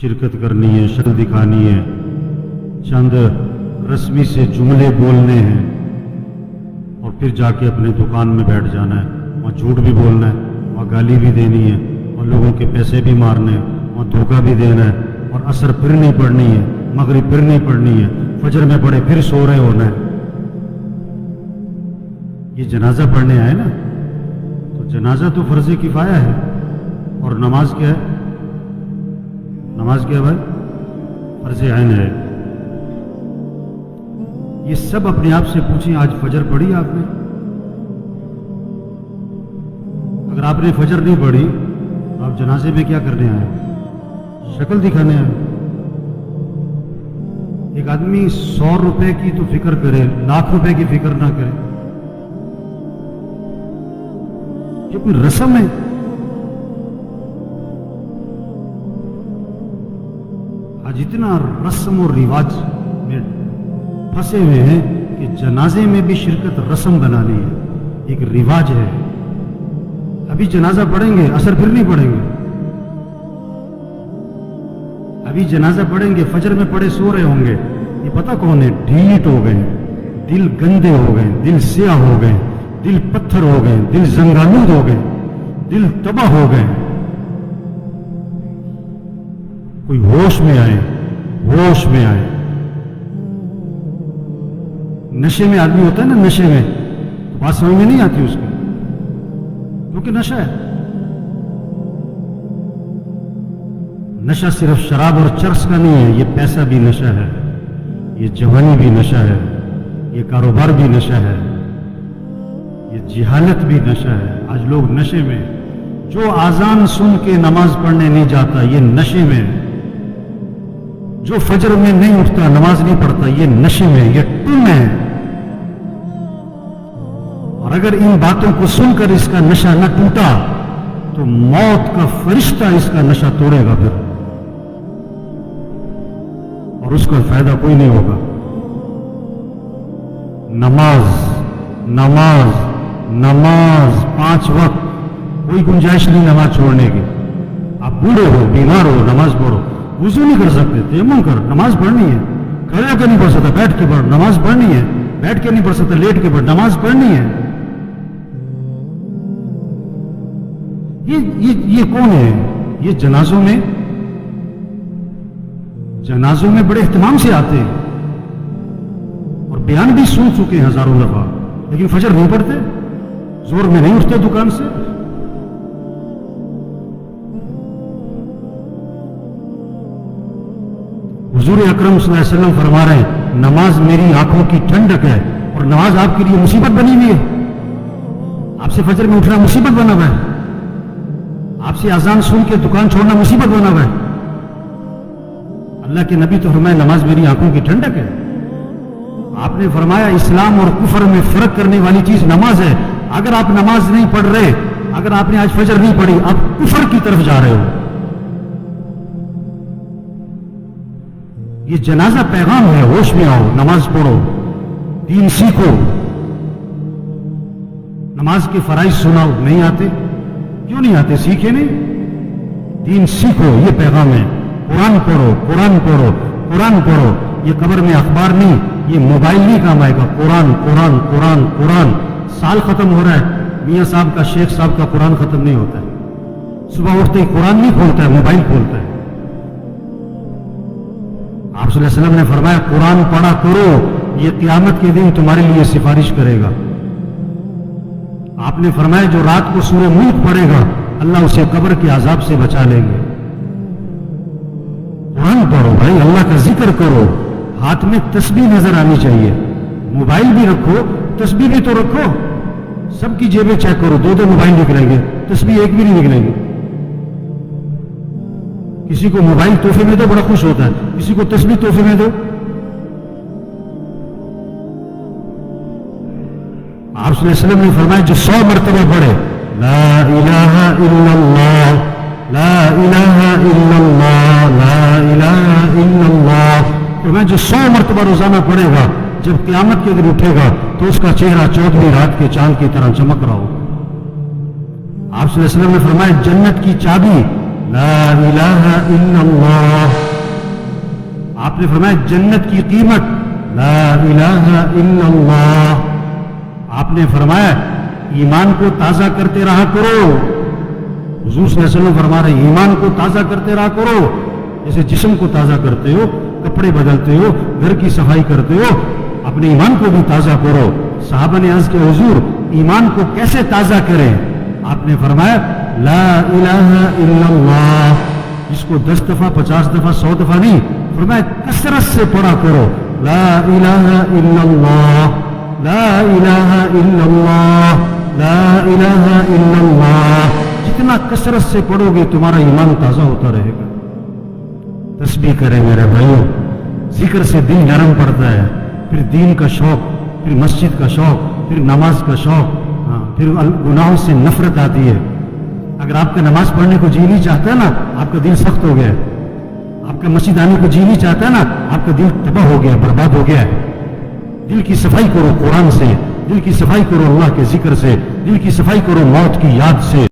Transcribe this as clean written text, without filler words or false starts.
شرکت کرنی ہے، شکل دکھانی ہے، چند رسمی سے جملے بولنے ہیں اور پھر جا کے اپنے دکان میں بیٹھ جانا ہے، وہاں جھوٹ بھی بولنا ہے، وہاں گالی بھی دینی ہے اور لوگوں کے پیسے بھی مارنے ہیں، وہاں دھوکہ بھی دینا ہے اور عصر پھر نہیں پڑھنی ہے، مغرب پھر نہیں پڑھنی ہے، فجر میں پڑھے پھر سو رہے ہونا ہے۔ یہ جنازہ پڑھنے آئے نا، تو جنازہ تو فرض کفایہ ہے، اور نماز کیا ہے؟ نماز کیا ہے بھائی؟ فرض عین ہے۔ یہ سب اپنے آپ سے پوچھیں، آج فجر پڑھی آپ نے؟ اگر آپ نے فجر نہیں پڑھی تو آپ جنازے میں کیا کرنے آئے؟ شکل دکھانے آئے؟ ایک آدمی 100 روپے کی تو فکر کرے، لاکھ روپے کی فکر نہ کرے، یہ کوئی رسم ہے؟ آج اتنا رسم اور رواج میں پھنسے ہوئے ہیں کہ جنازے میں بھی شرکت رسم بنانی ہے، ایک رواج ہے۔ ابھی جنازہ پڑھیں گے، عصر پھر نہیں پڑھیں گے، ابھی جنازہ پڑھیں گے، فجر میں پڑھے سو رہے ہوں گے، یہ پتہ کون ہے؟ ڈھیٹ ہو گئے، دل گندے ہو گئے، دل سیاہ ہو گئے، دل پتھر ہو گئے، دل زنگالود ہو گئے، دل تباہ ہو گئے۔ کوئی ہوش میں آئے، ہوش میں آئے۔ نشے میں آدمی ہوتا ہے نا، نشے میں تو بات سمجھ میں نہیں آتی اس کی، کیونکہ نشہ ہے۔ نشہ صرف شراب اور چرس کا نہیں ہے، یہ پیسہ بھی نشہ ہے، یہ جوانی بھی نشہ ہے، یہ کاروبار بھی نشہ ہے، یہ جہالت بھی نشہ ہے۔ آج لوگ نشے میں، جو اذان سن کے نماز پڑھنے نہیں جاتا یہ نشے میں، جو فجر میں نہیں اٹھتا نماز نہیں پڑھتا یہ نشے میں، یہ ٹن ہے۔ اور اگر ان باتوں کو سن کر اس کا نشہ نہ ٹوٹا تو موت کا فرشتہ اس کا نشہ توڑے گا پھر، اور اس کا فائدہ کوئی نہیں ہوگا۔ نماز نماز نماز 5 وقت، کوئی گنجائش نہیں نماز چھوڑنے کی۔ آپ بوڑھے ہو، بیمار ہو، نماز پڑھو، وضو نہیں کر سکتے تیمم کر، نماز پڑھنی ہے۔ کھڑے ہو کے نہیں پڑھ سکتا، بیٹھ کے پڑھ، نماز پڑھنی ہے۔ بیٹھ کے نہیں پڑھ سکتا، لیٹ کے پڑھ، نماز پڑھنی ہے۔ یہ کون ہے؟ یہ جنازوں میں بڑے اہتمام سے آتے ہیں اور بیان بھی سن چکے ہیں ہزاروں دفعہ، لیکن فجر نہیں پڑھتے، زور میں نہیں اٹھتے دکان سے۔ حضور اکرم صلی اللہ علیہ وسلم فرما رہے ہیں نماز میری آنکھوں کی ٹھنڈک ہے، اور نماز آپ کے لیے مصیبت بنی ہوئی ہے۔ آپ سے فجر میں اٹھنا مصیبت بنا ہوا ہے، آپ سے اذان سن کے دکان چھوڑنا مصیبت بنا ہوا ہے۔ اللہ کے نبی تو فرمایا نماز میری آنکھوں کی ٹھنڈک ہے۔ آپ نے فرمایا اسلام اور کفر میں فرق کرنے والی چیز نماز ہے۔ اگر آپ نماز نہیں پڑھ رہے، اگر آپ نے آج فجر نہیں پڑھی، آپ کفر کی طرف جا رہے ہو۔ یہ جنازہ پیغام ہے، ہوش میں آؤ، نماز پڑھو، دین سیکھو۔ نماز کے فرائض سناؤ، نہیں آتے؟ کیوں نہیں آتے؟ سیکھے نہیں؟ دین سیکھو، یہ پیغام ہے۔ قرآن پڑھو، قرآن پڑھو، قرآن پڑھو۔ یہ قبر میں اخبار نہیں، یہ موبائل نہیں کام آئے گا۔ قرآن قرآن قرآن قرآن۔ سال ختم ہو رہا ہے، میاں صاحب کا، شیخ صاحب کا قرآن ختم نہیں ہوتا ہے۔ صبح اٹھتے ہی قرآن نہیں کھولتا ہے، موبائل کھولتا ہے۔ آپ صلی اللہ علیہ وسلم نے فرمایا قرآن پڑھا کرو، یہ قیامت کے دن تمہارے لیے سفارش کرے گا۔ آپ نے فرمایا جو رات کو سورہ ملک پڑھے گا اللہ اسے قبر کے عذاب سے بچا لیں گے۔ قرآن پڑھو بھائی، اللہ کا ذکر کرو، ہاتھ میں تسبیح نظر آنی چاہیے۔ موبائل بھی رکھو، تسبیح بھی تو رکھو۔ سب کی جیبیں چیک کرو، 2 موبائل نکلیں گے، تسبیح ایک بھی نہیں نکلیں گی۔ کسی کو موبائل تحفے میں دو بڑا خوش ہوتا ہے، کسی کو تسبیح تحفے میں دو۔ آپ صلی اللہ علیہ وسلم نے فرمایا جو 100 مرتبہ پڑھے لا الہ الا اللہ لا الہ الا اللہ لا الہ الا اللہ، فرمایا جو 100 مرتبہ روزانہ پڑھے گا جب قیامت کے دن اٹھے گا تو اس کا چہرہ 14ویں رات کے چاند کی طرح چمک رہا ہوگا۔ آپ صلی اللہ علیہ وسلم نے فرمایا جنت کی چابی لا الہ الا اللہ آپ نے فرمایا جنت کی قیمت لا الہ الا اللہ. آپ نے فرمایا ایمان کو تازہ کرتے رہا کرو. حضور صلی اللہ علیہ وسلم فرما رہے ایمان کو تازہ کرتے رہا کرو. جیسے جسم کو تازہ کرتے ہو, کپڑے بدلتے ہو, گھر کی صفائی کرتے ہو, اپنے ایمان کو بھی تازہ کرو. صحابہ نے عرض کیا حضور ایمان کو کیسے تازہ کریں؟ آپ نے فرمایا لا الہ الا اللہ. جس کو 10 دفعہ 50 دفعہ 100 دفعہ نہیں, فرمایا کثرت سے پڑھا کرو لا الہ الا اللہ, لا الہ الا اللہ, لا الہ الا اللہ. جتنا کثرت سے پڑھو گے تمہارا ایمان تازہ ہوتا رہے گا. تسبیح کریں میرے بھائیوں, ذکر سے دل نرم پڑتا ہے, پھر دین کا شوق, پھر مسجد کا شوق, پھر نماز کا شوق, پھر گناہوں سے نفرت آتی ہے. اگر آپ کا نماز پڑھنے کو جی نہیں چاہتا ہے نا, آپ کا دل سخت ہو گیا. آپ کا مسجد آنے کو جی نہیں چاہتا ہے نا, آپ کا دل تباہ ہو گیا, برباد ہو گیا. دل کی صفائی کرو قرآن سے, دل کی صفائی کرو اللہ کے ذکر سے, دل کی صفائی کرو موت کی یاد سے.